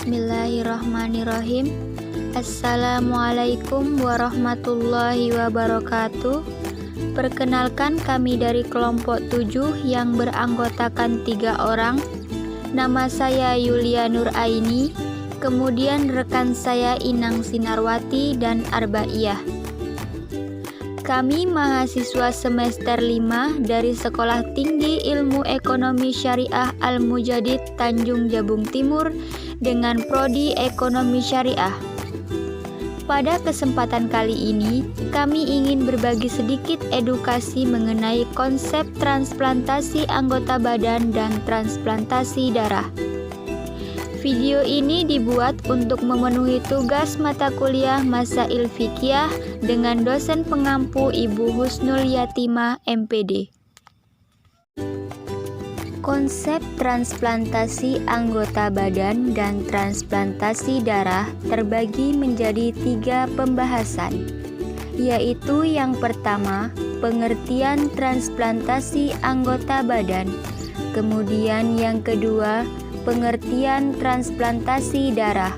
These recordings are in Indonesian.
Bismillahirrahmanirrahim. Assalamualaikum warahmatullahi wabarakatuh. Perkenalkan, kami dari kelompok 7 yang beranggotakan 3 orang. Nama saya Yulia Nur Aini, kemudian rekan saya Inang Sinarwati dan Arbaiyah. Kami mahasiswa semester 5 dari Sekolah Tinggi Ilmu Ekonomi Syariah Al-Mujadid Tanjung Jabung Timur dengan prodi Ekonomi Syariah. Pada kesempatan kali ini, kami ingin berbagi sedikit edukasi mengenai konsep transplantasi anggota badan dan transplantasi darah. Video ini dibuat untuk memenuhi tugas mata kuliah Masail Fikih dengan dosen pengampu Ibu Husnul Yatimah MPD. Konsep transplantasi anggota badan dan transplantasi darah terbagi menjadi 3 pembahasan, yaitu yang pertama, pengertian transplantasi anggota badan, kemudian yang kedua, pengertian transplantasi darah,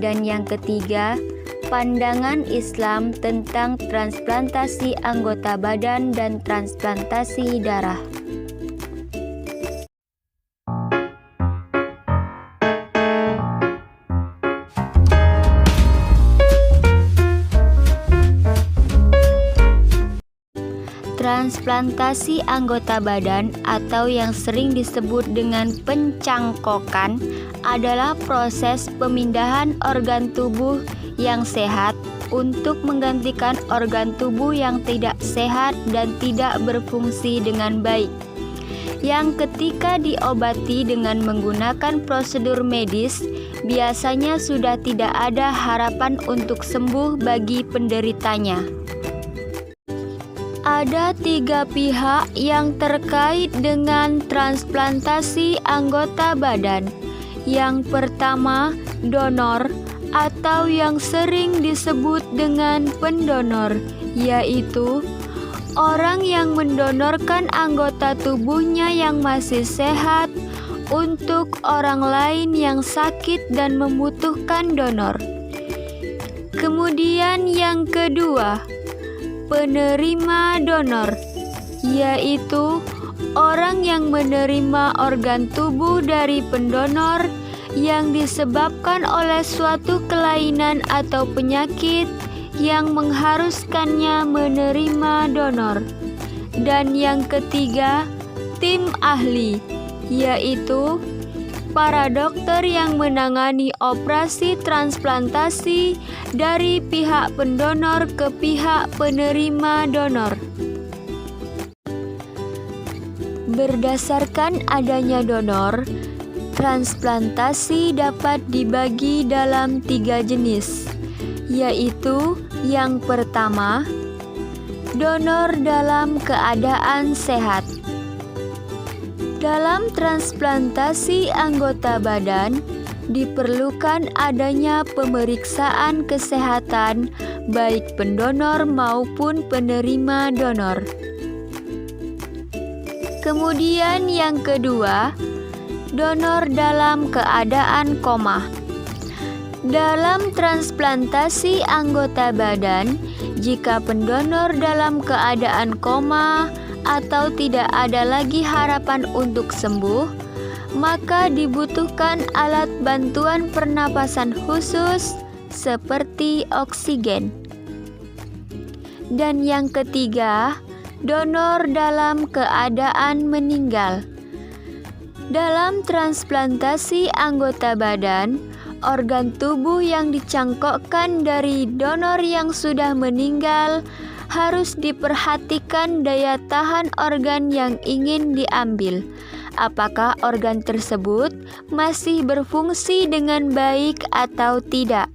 dan yang ketiga, pandangan Islam tentang transplantasi anggota badan dan transplantasi darah. Transplantasi anggota badan atau yang sering disebut dengan pencangkokan adalah proses pemindahan organ tubuh yang sehat untuk menggantikan organ tubuh yang tidak sehat dan tidak berfungsi dengan baik, yang ketika diobati dengan menggunakan prosedur medis biasanya sudah tidak ada harapan untuk sembuh bagi penderitanya. Ada 3 pihak yang terkait dengan transplantasi anggota badan. Yang pertama, donor atau yang sering disebut dengan pendonor, yaitu orang yang mendonorkan anggota tubuhnya yang masih sehat untuk orang lain yang sakit dan membutuhkan donor. Kemudian yang kedua, penerima donor, yaitu orang yang menerima organ tubuh dari pendonor yang disebabkan oleh suatu kelainan atau penyakit yang mengharuskannya menerima donor. Dan yang ketiga, tim ahli, yaitu para dokter yang menangani operasi transplantasi dari pihak pendonor ke pihak penerima donor. Berdasarkan adanya donor, transplantasi dapat dibagi dalam 3 jenis, yaitu yang pertama, donor dalam keadaan sehat. Dalam transplantasi anggota badan, diperlukan adanya pemeriksaan kesehatan baik pendonor maupun penerima donor. Kemudian yang kedua, donor dalam keadaan koma. Dalam transplantasi anggota badan, jika pendonor dalam keadaan koma atau tidak ada lagi harapan untuk sembuh, maka dibutuhkan alat bantuan pernapasan khusus seperti oksigen. Dan yang ketiga, donor dalam keadaan meninggal. Dalam transplantasi anggota badan, organ tubuh yang dicangkokkan dari donor yang sudah meninggal harus diperhatikan daya tahan organ yang ingin diambil. Apakah organ tersebut masih berfungsi dengan baik atau tidak?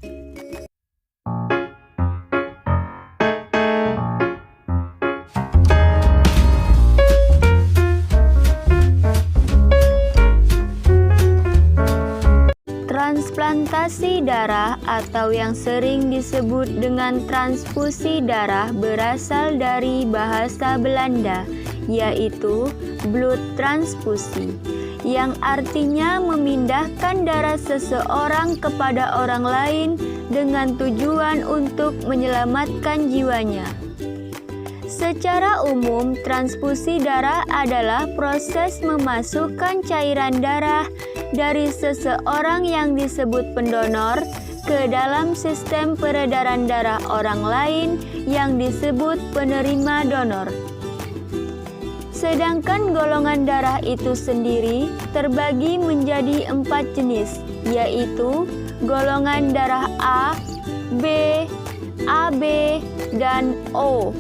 Transplantasi darah atau yang sering disebut dengan transfusi darah berasal dari bahasa Belanda, yaitu blood transfusi, yang artinya memindahkan darah seseorang kepada orang lain dengan tujuan untuk menyelamatkan jiwanya. Secara umum, transfusi darah adalah proses memasukkan cairan darah dari seseorang yang disebut pendonor ke dalam sistem peredaran darah orang lain yang disebut penerima donor. Sedangkan golongan darah itu sendiri terbagi menjadi 4 jenis, yaitu golongan darah A, B, AB, dan O.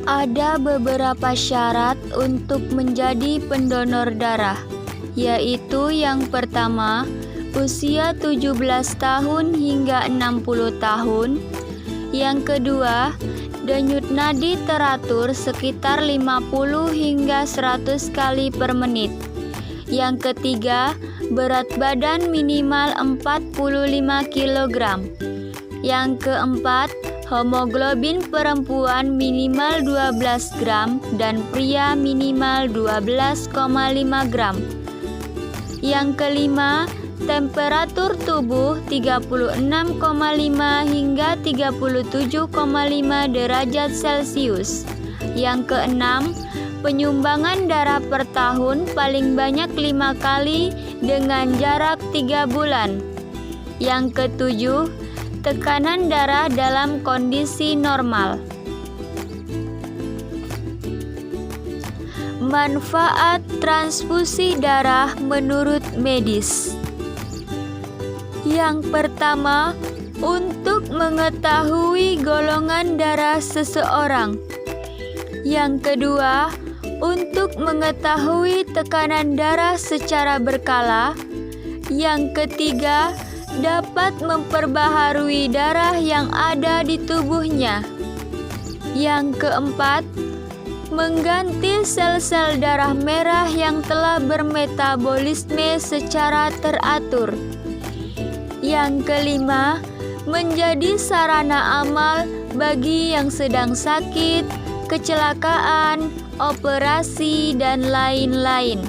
Ada beberapa syarat untuk menjadi pendonor darah, yaitu yang pertama, usia 17 tahun hingga 60 tahun. Yang kedua, denyut nadi teratur sekitar 50 hingga 100 kali per menit. Yang ketiga, berat badan minimal 45 kg. Yang keempat, hemoglobin perempuan minimal 12 gram dan pria minimal 12,5 gram. Yang kelima, temperatur tubuh 36,5 hingga 37,5 derajat Celcius. Yang keenam, penyumbangan darah per tahun paling banyak 5 kali dengan jarak 3 bulan. Yang ketujuh, tekanan darah dalam kondisi normal. Manfaat transfusi darah menurut medis. Yang pertama, untuk mengetahui golongan darah seseorang. Yang kedua, untuk mengetahui tekanan darah secara berkala. Yang ketiga, dapat memperbaharui darah yang ada di tubuhnya. Yang keempat, mengganti sel-sel darah merah yang telah bermetabolisme secara teratur. Yang kelima, menjadi sarana amal bagi yang sedang sakit, kecelakaan, operasi, dan lain-lain.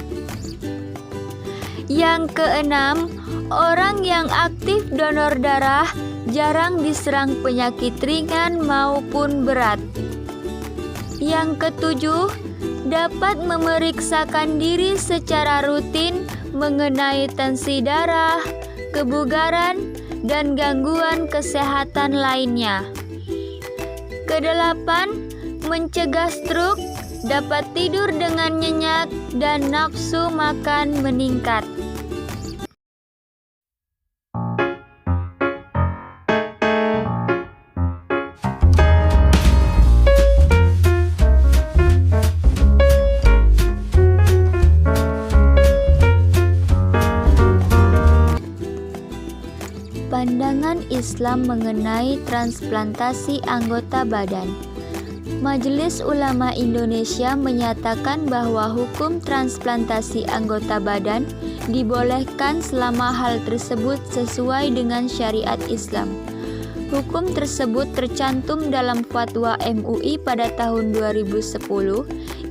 Yang keenam, orang yang aktif donor darah jarang diserang penyakit ringan maupun berat. Yang ketujuh, dapat memeriksakan diri secara rutin mengenai tensi darah, kebugaran, dan gangguan kesehatan lainnya. Kedelapan, mencegah stroke, dapat tidur dengan nyenyak, dan nafsu makan meningkat. Pandangan Islam mengenai transplantasi anggota badan. Majelis Ulama Indonesia menyatakan bahwa hukum transplantasi anggota badan dibolehkan selama hal tersebut sesuai dengan syariat Islam. Hukum tersebut tercantum dalam fatwa MUI pada tahun 2010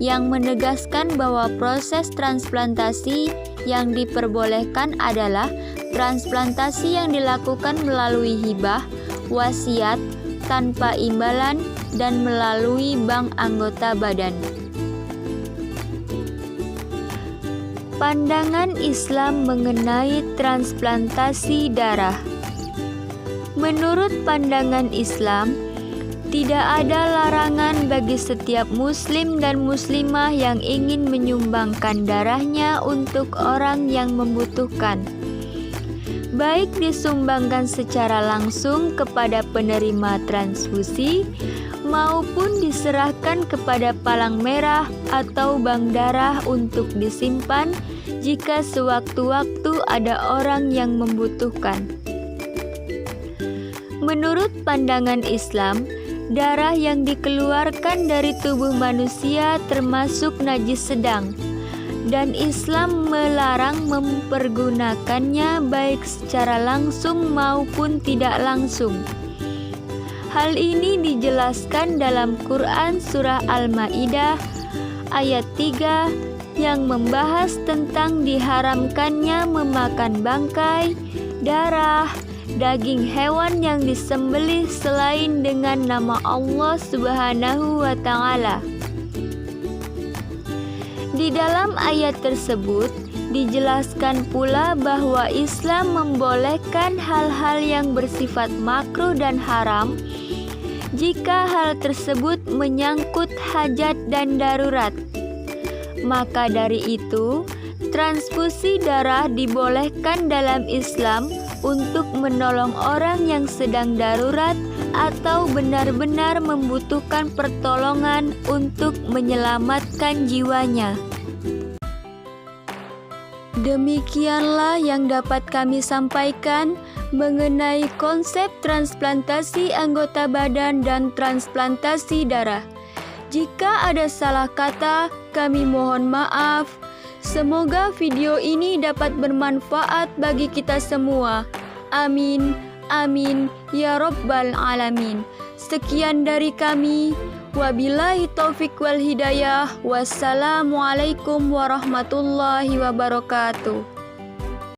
yang menegaskan bahwa proses transplantasi yang diperbolehkan adalah transplantasi yang dilakukan melalui hibah, wasiat, tanpa imbalan, dan melalui bank anggota badan. Pandangan Islam mengenai transplantasi darah. Menurut pandangan Islam, tidak ada larangan bagi setiap muslim dan muslimah yang ingin menyumbangkan darahnya untuk orang yang membutuhkan, baik disumbangkan secara langsung kepada penerima transfusi maupun diserahkan kepada palang merah atau bank darah untuk disimpan jika sewaktu-waktu ada orang yang membutuhkan. Menurut pandangan Islam, darah yang dikeluarkan dari tubuh manusia termasuk najis sedang, dan Islam melarang mempergunakannya baik secara langsung maupun tidak langsung. Hal ini dijelaskan dalam Quran Surah Al-Ma'idah ayat 3 yang membahas tentang diharamkannya memakan bangkai, darah, daging hewan yang disembelih selain dengan nama Allah Subhanahu wa Ta'ala. Di dalam ayat tersebut dijelaskan pula bahwa Islam membolehkan hal-hal yang bersifat makruh dan haram jika hal tersebut menyangkut hajat dan darurat. Maka dari itu, transfusi darah dibolehkan dalam Islam untuk menolong orang yang sedang darurat atau benar-benar membutuhkan pertolongan untuk menyelamatkan jiwanya. Demikianlah yang dapat kami sampaikan mengenai konsep transplantasi anggota badan dan transplantasi darah. Jika ada salah kata, kami mohon maaf. Semoga video ini dapat bermanfaat bagi kita semua. Amin, amin, ya Rabbal Alamin. Sekian dari kami. Wabillahi taufik wal hidayah. Wassalamualaikum warahmatullahi wabarakatuh.